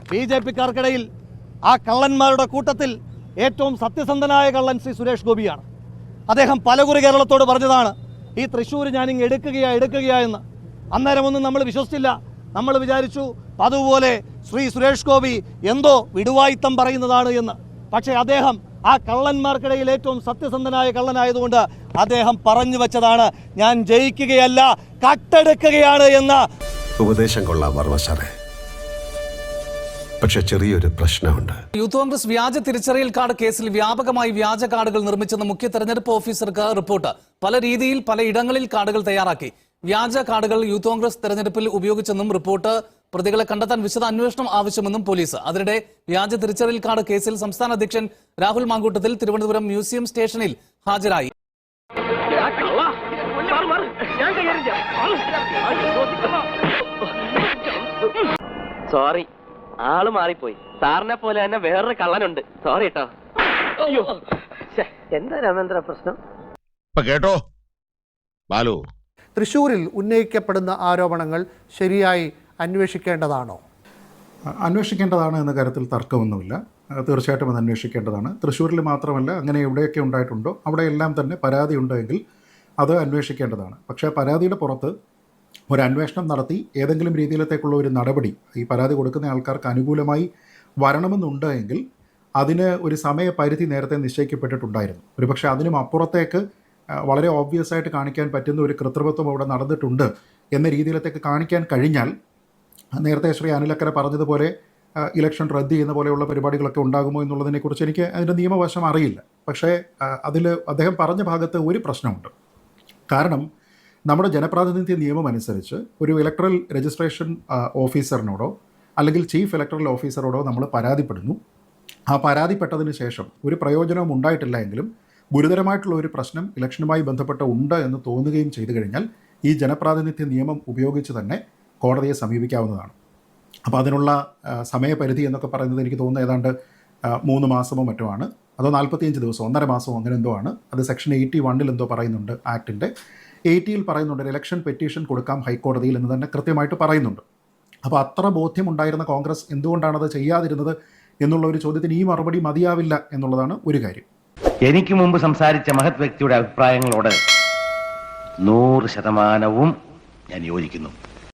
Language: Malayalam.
BJP-ക്കാർക്കിടയിൽ ആ കള്ളന്മാരുടെ കൂട്ടത്തിൽ ഏറ്റവും സത്യസന്ധനായ കള്ളൻ ശ്രീ സുരേഷ് ഗോപിയാണ്. അദ്ദേഹം പലകുറി കേരളത്തോട് പറഞ്ഞതാണ് ഈ തൃശ്ശൂർ ഞാനിങ്ങ് എടുക്കുകയാ എന്ന്. അന്നേരമൊന്നും നമ്മൾ വിശ്വസിച്ചില്ല. നമ്മൾ വിചാരിച്ചു അതുപോലെ ശ്രീ സുരേഷ് ഗോപി എന്തോ വിടുവായിത്തം പറയുന്നതാണ് എന്ന്. പക്ഷേ അദ്ദേഹം ആ കള്ളന്മാർക്കിടയിൽ ഏറ്റവും സത്യസന്ധനായ കള്ളനായതുകൊണ്ട് അദ്ദേഹം പറഞ്ഞു വെച്ചതാണ് ഞാൻ ജയിക്കുകയല്ല കട്ടെടുക്കുകയാണ് എന്ന്. ഉപദേശം കൊള്ളാം വർമ്മ സാറേ, പക്ഷെ ചെറിയൊരു പ്രശ്നമുണ്ട്. യൂത്ത് കോൺഗ്രസ് വ്യാജ തിരിച്ചറിയൽ കാർഡ് കേസിൽ വ്യാപകമായി വ്യാജ കാർഡുകൾ നിർമ്മിച്ചെന്ന് മുഖ്യ തെരഞ്ഞെടുപ്പ് ഓഫീസർക്ക് റിപ്പോർട്ട്. പല രീതിയിൽ പലയിടങ്ങളിൽ കാർഡുകൾ തയ്യാറാക്കി. വ്യാജ കാർഡുകൾ യൂത്ത് കോൺഗ്രസ് തെരഞ്ഞെടുപ്പിൽ ഉപയോഗിച്ചെന്നും റിപ്പോർട്ട്. പ്രതികളെ കണ്ടെത്താൻ വിശദ അന്വേഷണം ആവശ്യമെന്നും പോലീസ്. അതിനിടെ വ്യാജ തിരിച്ചറിയൽ കാർഡ് കേസിൽ സംസ്ഥാന അധ്യക്ഷൻ രാഹുൽ മാങ്കൂട്ടത്തിൽ തിരുവനന്തപുരം മ്യൂസിയം സ്റ്റേഷനിൽ ഹാജരായി. സോറി, ആള് മാറിപ്പോയി. സാറിനെ പോലെ തന്നെ വേറൊരു കള്ളനുണ്ട്. സോറി കേട്ടോ. അയ്യോ, എന്താ രാമേന്ദ്ര പ്രശ്നം കേട്ടോ ബാലു? തൃശ്ശൂരിൽ ഉന്നയിക്കപ്പെടുന്ന ആരോപണങ്ങൾ ശരിയായി അന്വേഷിക്കേണ്ടതാണോ? അന്വേഷിക്കേണ്ടതാണ് എന്ന കാര്യത്തിൽ തർക്കമൊന്നുമില്ല. തീർച്ചയായിട്ടും അത് അന്വേഷിക്കേണ്ടതാണ്. തൃശ്ശൂരിൽ മാത്രമല്ല, അങ്ങനെ എവിടെയൊക്കെ ഉണ്ടായിട്ടുണ്ടോ അവിടെയെല്ലാം തന്നെ പരാതി ഉണ്ടെങ്കിൽ അത് അന്വേഷിക്കേണ്ടതാണ്. പക്ഷേ പരാതിയുടെ പുറത്ത് ഒരു അന്വേഷണം നടത്തി ഏതെങ്കിലും രീതിയിലത്തേക്കുള്ള ഒരു നടപടി ഈ പരാതി കൊടുക്കുന്ന ആൾക്കാർക്ക് അനുകൂലമായി വരണമെന്നുണ്ടെങ്കിൽ അതിന് ഒരു സമയപരിധി നേരത്തെ നിശ്ചയിക്കപ്പെട്ടിട്ടുണ്ടായിരുന്നു. ഒരുപക്ഷെ അതിനും അപ്പുറത്തേക്ക് വളരെ ഓബ്വിയസ് ആയിട്ട് കാണിക്കാൻ പറ്റുന്ന ഒരു കൃത്രിമത്വം അവിടെ നടന്നിട്ടുണ്ട് എന്ന രീതിയിലത്തേക്ക് കാണിക്കാൻ കഴിഞ്ഞാൽ, നേരത്തെ ശ്രീ അനിലക്കര പറഞ്ഞതുപോലെ ഇലക്ഷൻ റദ്ദ് ചെയ്യുന്ന പോലെയുള്ള പരിപാടികളൊക്കെ ഉണ്ടാകുമോ എന്നുള്ളതിനെക്കുറിച്ച് എനിക്ക് അതിൻ്റെ നിയമവശം അറിയില്ല. പക്ഷേ അതിൽ അദ്ദേഹം പറഞ്ഞ ഭാഗത്ത് ഒരു പ്രശ്നമുണ്ട്. കാരണം നമ്മുടെ ജനപ്രാതിനിധ്യ നിയമം അനുസരിച്ച് ഒരു ഇലക്ട്രൽ രജിസ്ട്രേഷൻ ഓഫീസറിനോടോ അല്ലെങ്കിൽ ചീഫ് ഇലക്ട്രൽ ഓഫീസറോടോ നമ്മൾ പരാതിപ്പെടുന്നു. ആ പരാതിപ്പെട്ടതിന് ശേഷം ഒരു പ്രയോജനവും ഉണ്ടായിട്ടില്ല എങ്കിലും ഗുരുതരമായിട്ടുള്ള ഒരു പ്രശ്നം ഇലക്ഷനുമായി ബന്ധപ്പെട്ട് ഉണ്ട് എന്ന് തോന്നുകയും ചെയ്തു കഴിഞ്ഞാൽ ഈ ജനപ്രാതിനിധ്യ നിയമം ഉപയോഗിച്ച് തന്നെ കോടതിയെ സമീപിക്കാവുന്നതാണ്. അപ്പോൾ അതിനുള്ള സമയപരിധി എന്നൊക്കെ പറയുന്നത് എനിക്ക് തോന്നുന്നത് ഏതാണ്ട് 3 മാസമോ മറ്റോ ആണ്. അതോ 45 ദിവസം, 1.5 മാസമോ അങ്ങനെ എന്തോ ആണ്. അത് സെക്ഷൻ 81 എന്തോ പറയുന്നുണ്ട്. ആക്ടിൻ്റെ 80 പറയുന്നുണ്ട് ഇലക്ഷൻ പെറ്റീഷൻ കൊടുക്കാം ഹൈക്കോടതിയിൽ എന്ന് തന്നെ കൃത്യമായിട്ട് പറയുന്നുണ്ട്. അപ്പോൾ അത്ര ബോധ്യമുണ്ടായിരുന്ന കോൺഗ്രസ് എന്തുകൊണ്ടാണത് ചെയ്യാതിരുന്നത് എന്നുള്ള ഒരു ചോദ്യത്തിന് ഈ മറുപടി മതിയാവില്ല എന്നുള്ളതാണ് ഒരു കാര്യം. എനിക്ക് മുമ്പ് സംസാരിച്ച മഹത് വ്യക്തിയുടെ അഭിപ്രായങ്ങളോട് 100% ഞാൻ യോജിക്കുന്നു.